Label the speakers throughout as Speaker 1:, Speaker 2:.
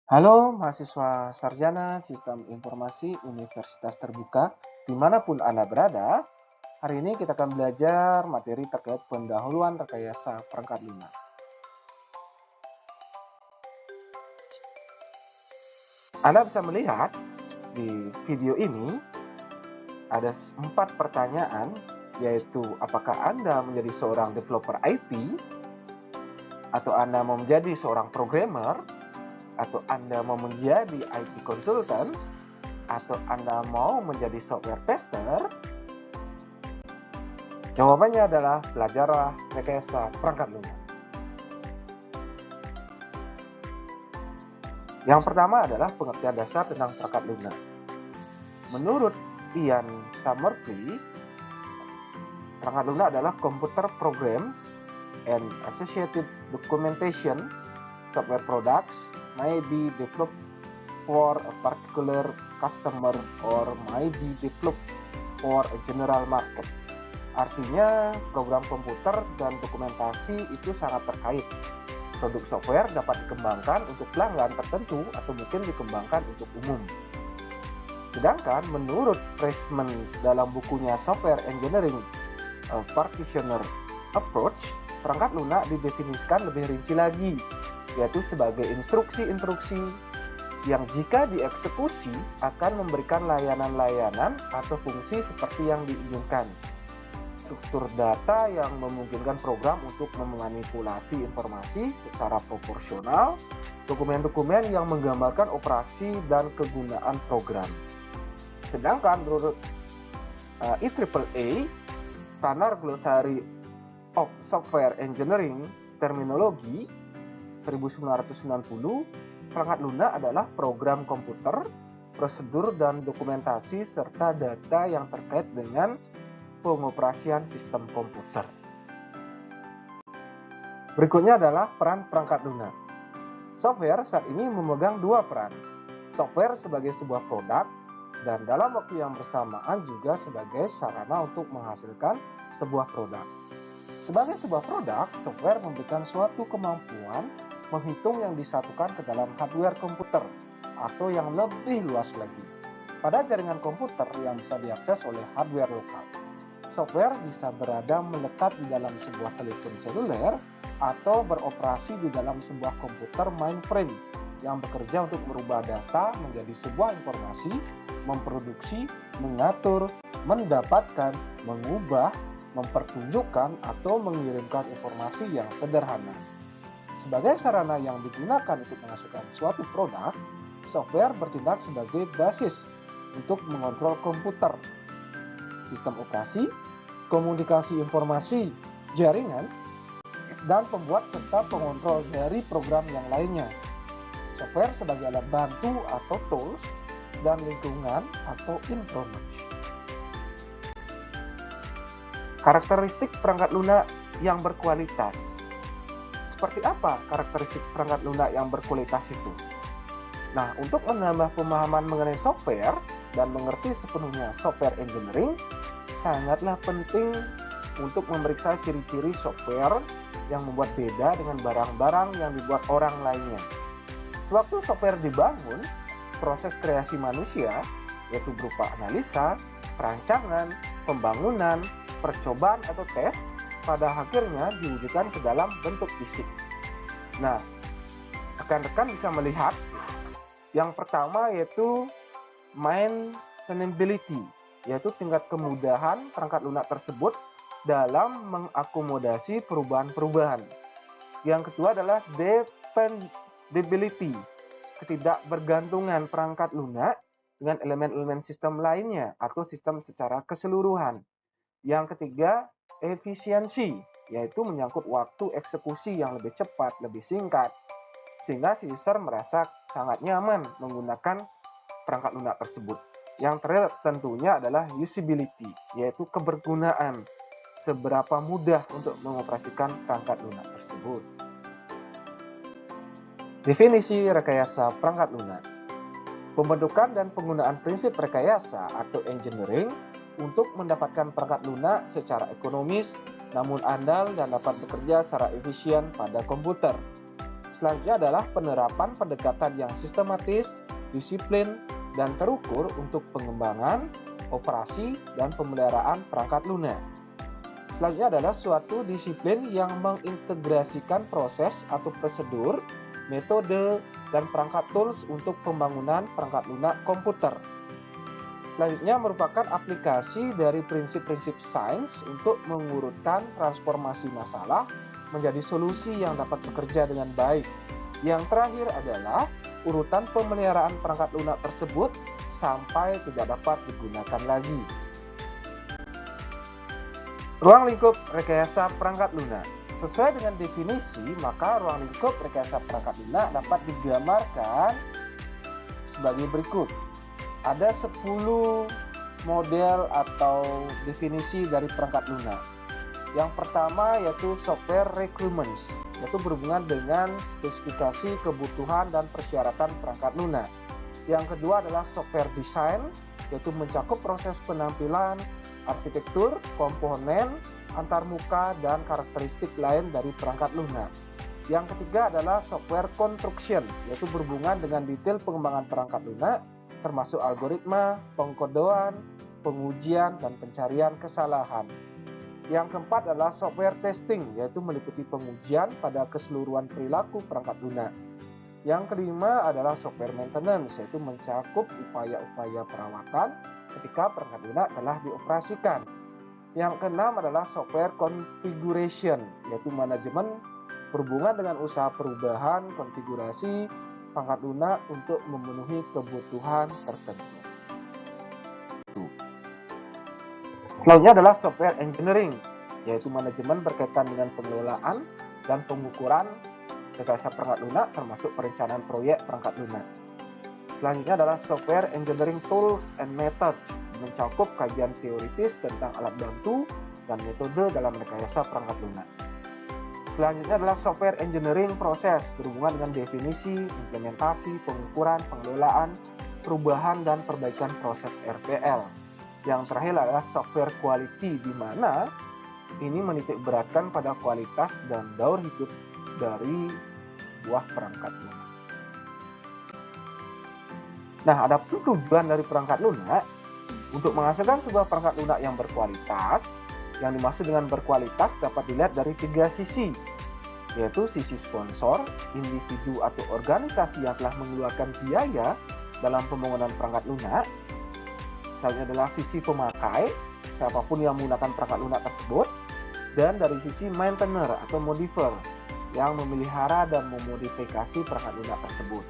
Speaker 1: Halo mahasiswa sarjana Sistem Informasi Universitas Terbuka, dimanapun Anda berada. Hari ini kita akan belajar materi terkait pendahuluan rekayasa perangkat lunak. Anda bisa melihat di video ini ada 4 pertanyaan, yaitu apakah Anda menjadi seorang developer IT, atau Anda mau menjadi seorang programmer, atau Anda mau menjadi IT consultant, atau Anda mau menjadi software tester. Jawabannya adalah belajarlah rekayasa perangkat lunak. Yang pertama adalah pengertian dasar tentang perangkat lunak. Menurut Ian Summerby, perangkat lunak adalah computer programs and associated documentation. Software products may be developed for a particular customer or may be developed for a general market. Artinya, program komputer dan dokumentasi itu sangat terkait. Produk software dapat dikembangkan untuk pelanggan tertentu atau mungkin dikembangkan untuk umum. Sedangkan menurut Pressman dalam bukunya Software Engineering a Practitioner Approach, perangkat lunak didefinisikan lebih rinci lagi, yaitu sebagai instruksi-instruksi yang jika dieksekusi akan memberikan layanan-layanan atau fungsi seperti yang diinginkan. Struktur data yang memungkinkan program untuk memanipulasi informasi secara proporsional, dokumen-dokumen yang menggambarkan operasi dan kegunaan program. Sedangkan menurut IEEE, Standard Glossary of Software Engineering Terminology 1990, perangkat lunak adalah program komputer, prosedur dan dokumentasi serta data yang terkait dengan pengoperasian sistem komputer. Berikutnya adalah peran perangkat lunak. Software saat ini memegang dua peran. Software sebagai sebuah produk dan dalam waktu yang bersamaan juga sebagai sarana untuk menghasilkan sebuah produk. Sebagai sebuah produk, software memberikan suatu kemampuan menghitung yang disatukan ke dalam hardware komputer atau yang lebih luas lagi, pada jaringan komputer yang bisa diakses oleh hardware lokal. Software bisa berada melekat di dalam sebuah telepon seluler atau beroperasi di dalam sebuah komputer mainframe yang bekerja untuk merubah data menjadi sebuah informasi, memproduksi, mengatur, mendapatkan, mengubah, mempertunjukkan, atau mengirimkan informasi yang sederhana. Sebagai sarana yang digunakan untuk menghasilkan suatu produk, software bertindak sebagai basis untuk mengontrol komputer, sistem operasi, komunikasi informasi, jaringan, dan pembuat serta pengontrol dari program yang lainnya. Software sebagai alat bantu atau tools, dan lingkungan atau information. Karakteristik perangkat lunak yang berkualitas. Seperti apa karakteristik perangkat lunak yang berkualitas itu? Nah, untuk menambah pemahaman mengenai software dan mengerti sepenuhnya software engineering, sangatlah penting untuk memeriksa ciri-ciri software yang membuat beda dengan barang-barang yang dibuat orang lainnya. Sewaktu software dibangun, proses kreasi manusia, yaitu berupa analisa, perancangan, pembangunan, percobaan atau tes, pada akhirnya diwujudkan ke dalam bentuk fisik. Nah, rekan-rekan bisa melihat yang pertama yaitu maintainability, yaitu tingkat kemudahan perangkat lunak tersebut dalam mengakomodasi perubahan-perubahan. Yang kedua adalah dependability, ketidakbergantungan perangkat lunak dengan elemen-elemen sistem lainnya atau sistem secara keseluruhan. Yang ketiga, efisiensi, yaitu menyangkut waktu eksekusi yang lebih cepat, lebih singkat, sehingga si user merasa sangat nyaman menggunakan perangkat lunak tersebut. Yang terakhir tentunya adalah usability, yaitu kebergunaan, seberapa mudah untuk mengoperasikan perangkat lunak tersebut. Definisi rekayasa perangkat lunak. Pembentukan dan penggunaan prinsip rekayasa atau engineering untuk mendapatkan perangkat lunak secara ekonomis, namun andal dan dapat bekerja secara efisien pada komputer. Selanjutnya adalah penerapan pendekatan yang sistematis, disiplin, dan terukur untuk pengembangan, operasi, dan pemeliharaan perangkat lunak. Selanjutnya adalah suatu disiplin yang mengintegrasikan proses atau prosedur, metode, dan perangkat tools untuk pembangunan perangkat lunak komputer. Selanjutnya merupakan aplikasi dari prinsip-prinsip sains untuk mengurutkan transformasi masalah menjadi solusi yang dapat bekerja dengan baik. Yang terakhir adalah urutan pemeliharaan perangkat lunak tersebut sampai tidak dapat digunakan lagi. Ruang lingkup rekayasa perangkat lunak. Sesuai dengan definisi, maka ruang lingkup rekayasa perangkat lunak dapat digambarkan sebagai berikut. Ada 10 model atau definisi dari perangkat lunak. Yang pertama yaitu software requirements, yaitu berhubungan dengan spesifikasi kebutuhan dan persyaratan perangkat lunak. Yang kedua adalah software design, yaitu mencakup proses penampilan, arsitektur, komponen, antarmuka, dan karakteristik lain dari perangkat lunak. Yang ketiga adalah software construction, yaitu berhubungan dengan detail pengembangan perangkat lunak, termasuk algoritma, pengkodoan, pengujian, dan pencarian kesalahan. Yang keempat adalah software testing, yaitu meliputi pengujian pada keseluruhan perilaku perangkat lunak. Yang kelima adalah software maintenance, yaitu mencakup upaya-upaya perawatan ketika perangkat lunak telah dioperasikan. Yang keenam adalah software configuration, yaitu manajemen berhubungan dengan usaha perubahan konfigurasi perangkat lunak untuk memenuhi kebutuhan tertentu. Selanjutnya adalah software engineering, yaitu manajemen berkaitan dengan pengelolaan dan pengukuran rekayasa perangkat lunak termasuk perencanaan proyek perangkat lunak. Selanjutnya adalah software engineering tools and methods, mencakup kajian teoritis tentang alat bantu dan metode dalam rekayasa perangkat lunak. Selanjutnya adalah software engineering proses, berhubungan dengan definisi, implementasi, pengukuran, pengelolaan, perubahan, dan perbaikan proses RPL. Yang terakhir adalah software quality, di mana ini menitik beratkan pada kualitas dan daur hidup dari sebuah perangkat lunak. Nah, ada tujuan dari perangkat lunak untuk menghasilkan sebuah perangkat lunak yang berkualitas. Yang dimaksud dengan berkualitas dapat dilihat dari 3 sisi, yaitu sisi sponsor, individu atau organisasi yang telah mengeluarkan biaya dalam pembangunan perangkat lunak. Selanjutnya adalah sisi pemakai, siapapun yang menggunakan perangkat lunak tersebut, dan dari sisi maintainer atau modifier yang memelihara dan memodifikasi perangkat lunak tersebut.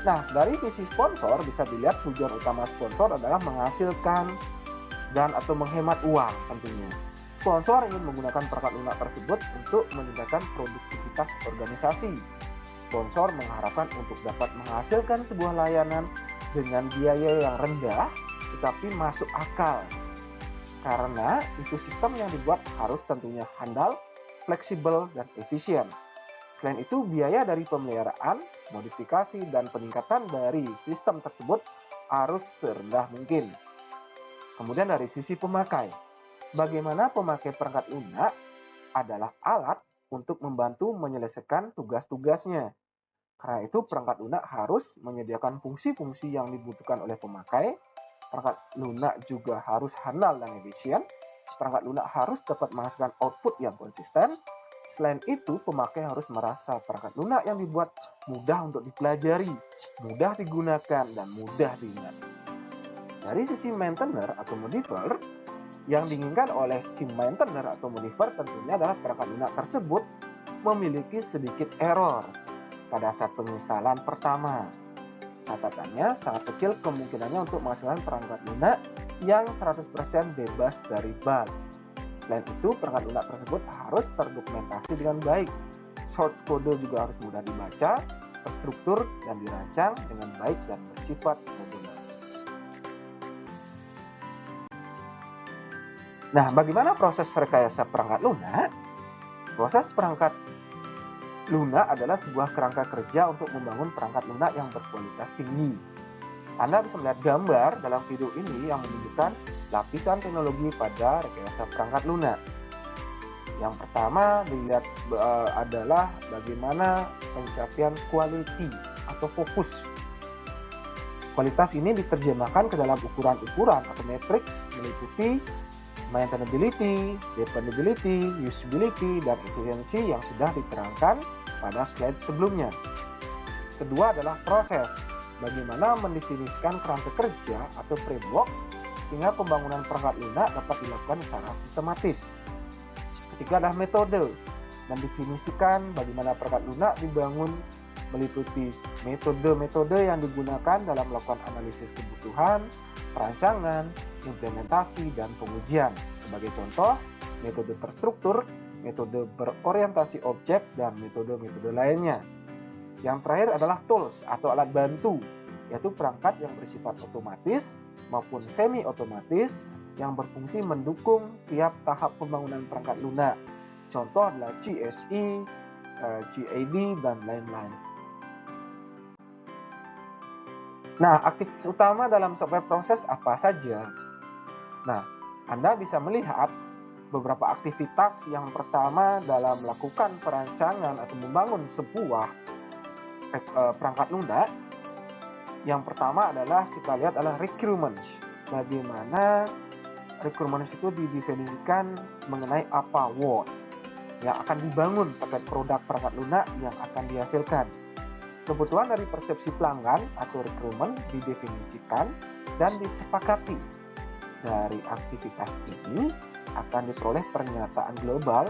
Speaker 1: Nah, dari sisi sponsor bisa dilihat tujuan utama sponsor adalah menghasilkan dan atau menghemat uang tentunya. Sponsor ingin menggunakan perangkat lunak tersebut untuk meningkatkan produktivitas organisasi. Sponsor mengharapkan untuk dapat menghasilkan sebuah layanan dengan biaya yang rendah tetapi masuk akal. Karena itu sistem yang dibuat harus tentunya handal, fleksibel, dan efisien. Selain itu, biaya dari pemeliharaan, modifikasi, dan peningkatan dari sistem tersebut harus serendah mungkin. Kemudian dari sisi pemakai, bagaimana pemakai perangkat lunak adalah alat untuk membantu menyelesaikan tugas-tugasnya. Karena itu, perangkat lunak harus menyediakan fungsi-fungsi yang dibutuhkan oleh pemakai. Perangkat lunak juga harus handal dan efisien. Perangkat lunak harus dapat menghasilkan output yang konsisten. Selain itu, pemakai harus merasa perangkat lunak yang dibuat mudah untuk dipelajari, mudah digunakan, dan mudah diingat. Dari sisi maintainer atau modifier, yang diinginkan oleh si maintainer atau modifier tentunya adalah perangkat lunak tersebut memiliki sedikit error pada saat penginstalan pertama. Catatannya sangat kecil kemungkinannya untuk menghasilkan perangkat lunak yang 100% bebas dari bug. Selain itu, perangkat lunak tersebut harus terdokumentasi dengan baik. Source kode juga harus mudah dibaca, terstruktur, dan dirancang dengan baik dan bersifat modular. Nah, bagaimana proses rekayasa perangkat lunak? Proses perangkat lunak adalah sebuah kerangka kerja untuk membangun perangkat lunak yang berkualitas tinggi. Anda bisa melihat gambar dalam video ini yang menunjukkan lapisan teknologi pada rekayasa perangkat lunak. Yang pertama dilihat adalah bagaimana pencapaian quality atau fokus. Kualitas ini diterjemahkan ke dalam ukuran-ukuran atau matriks meliputi maintainability, dependability, usability, dan efficiency yang sudah diterangkan pada slide sebelumnya. Kedua adalah proses, bagaimana mendefinisikan kerangka kerja atau framework sehingga pembangunan perangkat lunak dapat dilakukan secara sistematis. Ketiga adalah metode, mendefinisikan bagaimana perangkat lunak dibangun meliputi metode-metode yang digunakan dalam melakukan analisis kebutuhan, perancangan, implementasi, dan pengujian. Sebagai contoh, metode terstruktur, metode berorientasi objek, dan metode-metode lainnya. Yang terakhir adalah tools atau alat bantu, yaitu perangkat yang bersifat otomatis maupun semi-otomatis yang berfungsi mendukung tiap tahap pembangunan perangkat lunak. Contoh adalah GSE, GAD, dan lain-lain. Nah, aktivitas utama dalam software proses apa saja? Nah, Anda bisa melihat beberapa aktivitas. Yang pertama dalam melakukan perancangan atau membangun sebuah perangkat lunak. Yang pertama adalah kita lihat adalah requirements. Bagaimana requirements itu didefinisikan mengenai apa what yang akan dibangun terkait produk perangkat lunak yang akan dihasilkan. Kebutuhan dari persepsi pelanggan atau requirement didefinisikan dan disepakati. Dari aktivitas ini akan diperoleh pernyataan global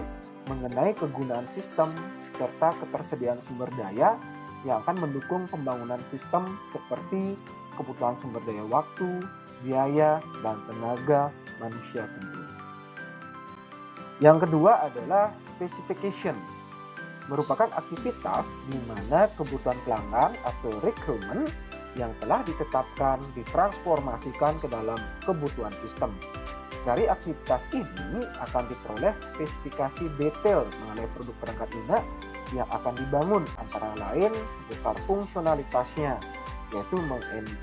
Speaker 1: mengenai kegunaan sistem serta ketersediaan sumber daya yang akan mendukung pembangunan sistem seperti kebutuhan sumber daya waktu, biaya, dan tenaga manusia tentu. Yang kedua adalah specification, merupakan aktivitas di mana kebutuhan pelanggan atau requirement yang telah ditetapkan ditransformasikan ke dalam kebutuhan sistem. Dari aktivitas ini akan diperoleh spesifikasi detail mengenai produk perangkat lunak yang akan dibangun, antara lain seputar fungsionalitasnya, yaitu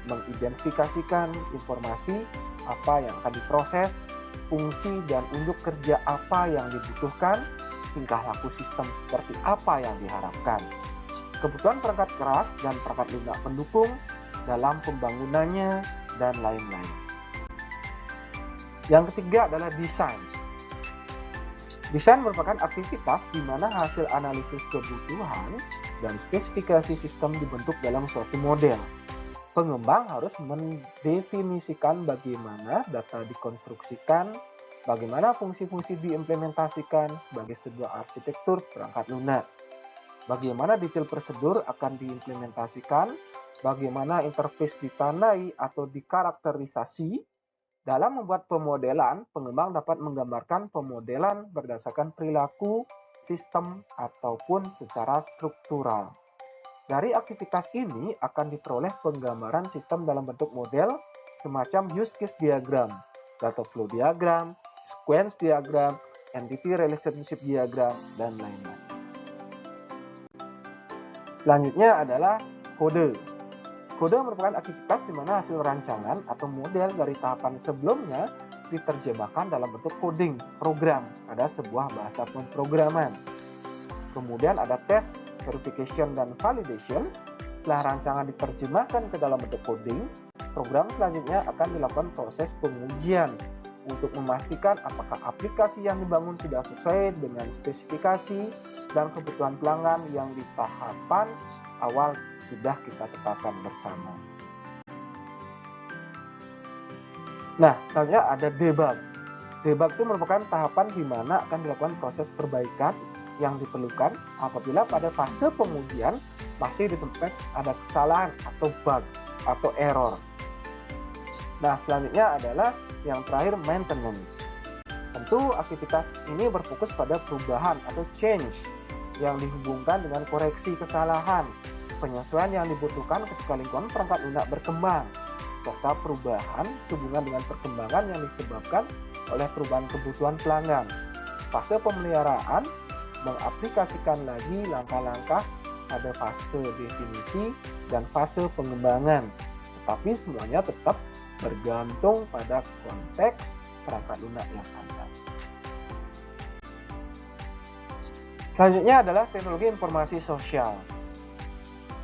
Speaker 1: mengidentifikasikan informasi apa yang akan diproses, fungsi dan unjuk kerja apa yang dibutuhkan, tingkah laku sistem seperti apa yang diharapkan, kebutuhan perangkat keras dan perangkat lunak pendukung dalam pembangunannya, dan lain-lain. Yang ketiga adalah desain. Desain merupakan aktivitas di mana hasil analisis kebutuhan dan spesifikasi sistem dibentuk dalam suatu model. Pengembang harus mendefinisikan bagaimana data dikonstruksikan, bagaimana fungsi-fungsi diimplementasikan sebagai sebuah arsitektur perangkat lunak, bagaimana detail prosedur akan diimplementasikan, bagaimana interface ditandai atau dikarakterisasi. Dalam membuat pemodelan, pengembang dapat menggambarkan pemodelan berdasarkan perilaku, sistem, ataupun secara struktural. Dari aktivitas ini akan diperoleh penggambaran sistem dalam bentuk model semacam use case diagram, data flow diagram, sequence diagram, entity relationship diagram, dan lain-lain. Selanjutnya adalah kode. Kode merupakan aktivitas di mana hasil rancangan atau model dari tahapan sebelumnya diterjemahkan dalam bentuk coding, program pada sebuah bahasa pemrograman. Kemudian ada test, verification, dan validation. Setelah rancangan diterjemahkan ke dalam bentuk coding, program selanjutnya akan dilakukan proses pengujian untuk memastikan apakah aplikasi yang dibangun sudah sesuai dengan spesifikasi dan kebutuhan pelanggan yang di tahapan awal sudah kita tetapkan bersama. Nah, selanjutnya ada debug. Debug itu merupakan tahapan di mana akan dilakukan proses perbaikan yang diperlukan apabila pada fase pengujian masih ditemukan ada kesalahan atau bug atau error. Nah, selanjutnya adalah yang terakhir maintenance. Tentu aktivitas ini berfokus pada perubahan atau change yang dihubungkan dengan koreksi kesalahan, penyesuaian yang dibutuhkan ketika lingkungan perangkat lunak berkembang, serta perubahan sehubungan dengan perkembangan yang disebabkan oleh perubahan kebutuhan pelanggan. Fase pemeliharaan mengaplikasikan lagi langkah-langkah pada fase definisi dan fase pengembangan, tetapi semuanya tetap bergantung pada konteks perangkat lunak yang ada. Selanjutnya adalah teknologi informasi sosial.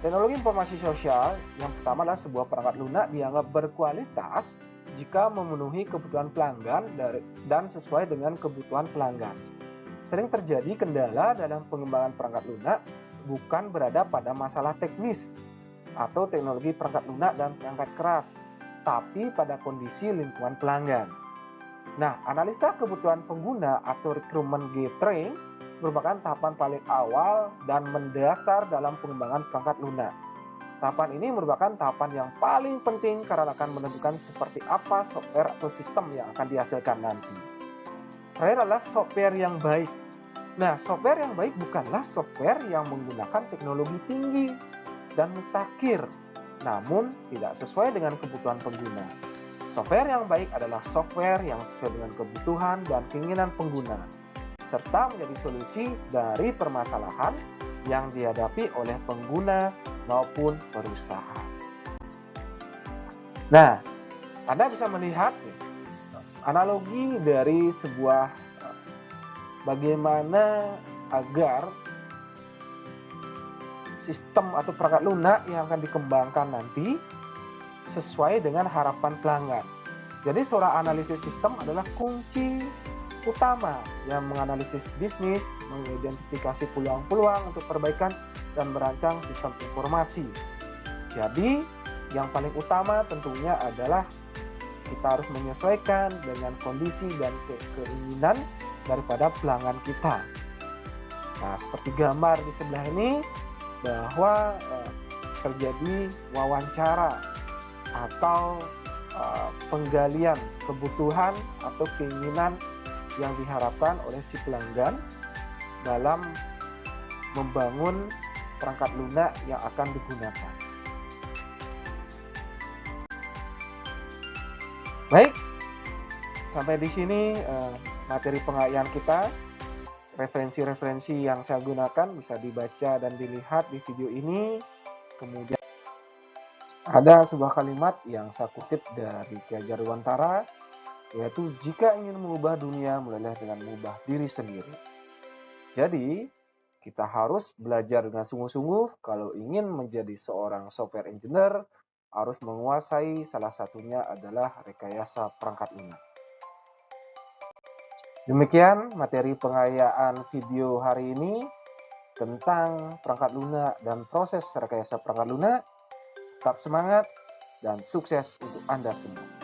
Speaker 1: Teknologi informasi sosial yang pertama adalah sebuah perangkat lunak dianggap berkualitas jika memenuhi kebutuhan pelanggan dan sesuai dengan kebutuhan pelanggan. Sering terjadi kendala dalam pengembangan perangkat lunak bukan berada pada masalah teknis atau teknologi perangkat lunak dan perangkat keras, tapi pada kondisi lingkungan pelanggan. Nah, analisa kebutuhan pengguna atau requirement gathering merupakan tahapan paling awal dan mendasar dalam pengembangan perangkat lunak. Tahapan ini merupakan tahapan yang paling penting karena akan menentukan seperti apa software atau sistem yang akan dihasilkan nanti. Terakhir adalah software yang baik. Nah, software yang baik bukanlah software yang menggunakan teknologi tinggi dan mutakhir, namun tidak sesuai dengan kebutuhan pengguna. Software yang baik adalah software yang sesuai dengan kebutuhan dan keinginan pengguna, serta menjadi solusi dari permasalahan yang dihadapi oleh pengguna maupun perusahaan. Nah, Anda bisa melihat analogi dari sebuah bagaimana agar sistem atau perangkat lunak yang akan dikembangkan nanti sesuai dengan harapan pelanggan. Jadi seorang analisis sistem adalah kunci utama yang menganalisis bisnis, mengidentifikasi peluang-peluang untuk perbaikan dan merancang sistem informasi. Jadi yang paling utama tentunya adalah kita harus menyesuaikan dengan kondisi dan keinginan daripada pelanggan kita. Nah, seperti gambar di sebelah ini bahwa terjadi wawancara atau penggalian kebutuhan atau keinginan yang diharapkan oleh si pelanggan dalam membangun perangkat lunak yang akan digunakan. Baik, sampai di sini materi pengayaan kita. Referensi-referensi yang saya gunakan bisa dibaca dan dilihat di video ini. Kemudian ada sebuah kalimat yang saya kutip dari Ki Hajar Dewantara, yaitu jika ingin mengubah dunia, mulailah dengan mengubah diri sendiri. Jadi, kita harus belajar dengan sungguh-sungguh kalau ingin menjadi seorang software engineer, harus menguasai salah satunya adalah rekayasa perangkat lunak. Demikian materi pengayaan video hari ini tentang perangkat lunak dan proses rekayasa perangkat lunak. Tetap semangat dan sukses untuk Anda semua.